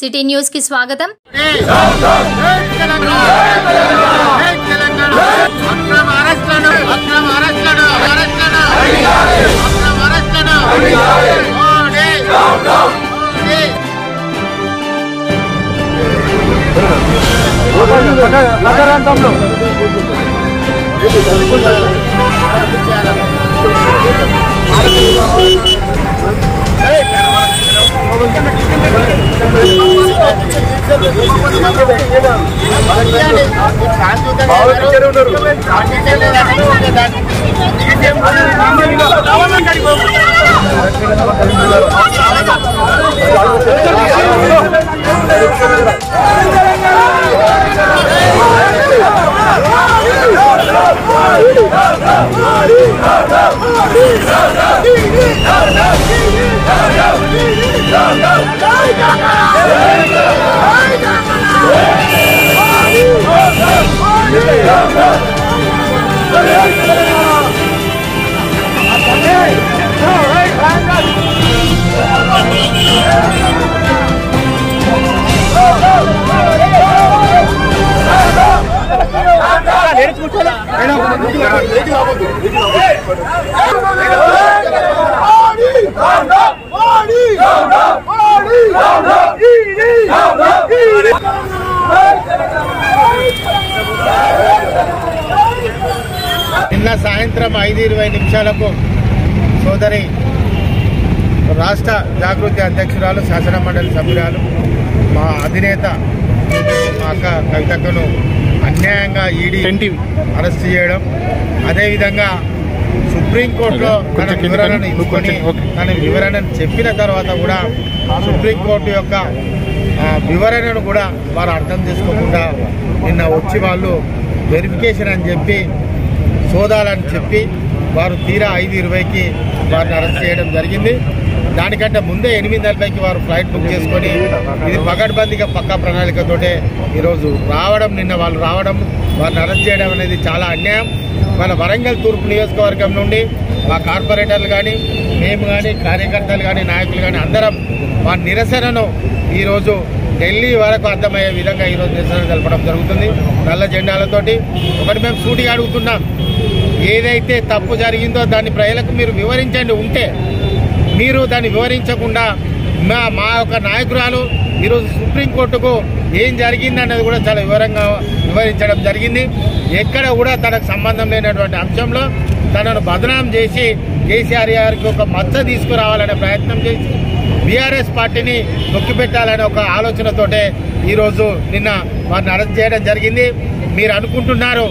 City news కి స్వాగతం। నిన్న సాయంత్రం 5:20 సోదరి రాష్ట్ర జాగృతి అధ్యక్షురాలు శాసన మండలి సభ్యురాలు మా అధినేత మా అక్క కవితక్కను అన్యాయంగా ఈడీ అరెస్ట్ చేయడం, అదేవిధంగా సుప్రీంకోర్టులో తన వివరణను ఇచ్చుకొని తన వివరణను చెప్పిన తర్వాత కూడా సుప్రీంకోర్టు యొక్క వివరణను కూడా వారు అర్థం చేసుకోకుండా నిన్న వచ్చి వాళ్ళు వెరిఫికేషన్ అని చెప్పి సోదాలని చెప్పి వారు తీరా 5:20కి వారిని అరెస్ట్ చేయడం జరిగింది। దానికంటే ముందే 8:40కి వారు ఫ్లైట్ బుక్ చేసుకొని ఇది పకడ్బందీగా పక్కా ప్రణాళికతోటే ఈరోజు రావడం, నిన్న వాళ్ళు రావడం, వారిని అరెస్ట్ చేయడం అనేది చాలా అన్యాయం। మన వరంగల్ తూర్పు నియోజకవర్గం నుండి మా కార్పొరేటర్లు కానీ మేము కానీ కార్యకర్తలు కానీ నాయకులు కానీ అందరం మా నిరసనను ఈరోజు ఢిల్లీ వరకు అర్థమయ్యే విధంగా ఈరోజు నిరసన తెలపడం జరుగుతుంది నల్ల జెండాలతోటి। ఒకటి మేము సూటిగా అడుగుతున్నాం, ఏదైతే తప్పు జరిగిందో దాన్ని ప్రజలకు మీరు వివరించండి। ఉంటే మీరు దాన్ని వివరించకుండా మా యొక్క నాయకురాలు ఈరోజు సుప్రీంకోర్టుకు ఏం జరిగిందన్నది కూడా చాలా వివరంగా వివరించడం జరిగింది। ఎక్కడ కూడా తనకు సంబంధం లేనటువంటి అంశంలో తనను బదనాం చేసి కేసీఆర్ గారికి ఒక మచ్చ తీసుకురావాలనే ప్రయత్నం చేసి బీఆర్ఎస్ పార్టీని తొక్కిపెట్టాలనే ఒక ఆలోచనతోటే ఈరోజు నిన్న వారిని అరెస్ట్ చేయడం జరిగింది। మీరు అనుకుంటున్నారు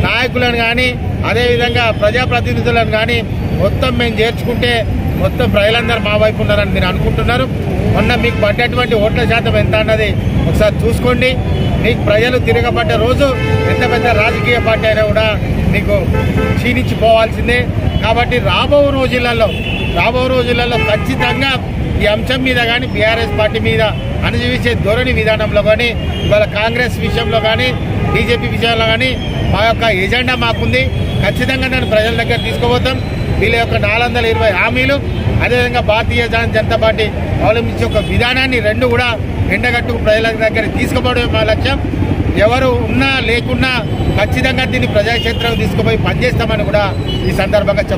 నాయకులను కానీ అదేవిధంగా ప్రజాప్రతినిధులను కానీ మొత్తం మేము చేర్చుకుంటే మొత్తం ప్రజలందరూ మా వైపు ఉన్నారని మీరు అనుకుంటున్నారు। మొన్న మీకు పడ్డటువంటి ఓట్ల శాతం ఎంత అన్నది ఒకసారి చూసుకోండి। మీకు ప్రజలు తిరగబడ్డ రోజు ఎంత పెద్ద రాజకీయ పార్టీ అయినా కూడా మీకు క్షీణించిపోవాల్సిందే। కాబట్టి రాబో రోజులలో ఖచ్చితంగా ఈ అంశం మీద కానీ బీఆర్ఎస్ పార్టీ మీద అణచివేసే ధోరణి విధానంలో కానీ ఇవాళ కాంగ్రెస్ విషయంలో కానీ బీజేపీ విషయంలో కానీ మా యొక్క ఎజెండా మాకుంది। ఖచ్చితంగా దాన్ని ప్రజల దగ్గర తీసుకుపోతాం। వీళ్ళ యొక్క 420 హామీలు అదేవిధంగా భారతీయ జనతా పార్టీ అవలంబించే ఒక విధానాన్ని రెండు కూడా ఎండగట్టుకు ప్రజల దగ్గర తీసుకుపోవడం మా లక్ష్యం। ఎవరు ఉన్నా లేకున్నా ఖచ్చితంగా దీన్ని ప్రజాక్షేత్రం తీసుకుపోయి పనిచేస్తామని కూడా ఈ సందర్భంగా చెప్పారు।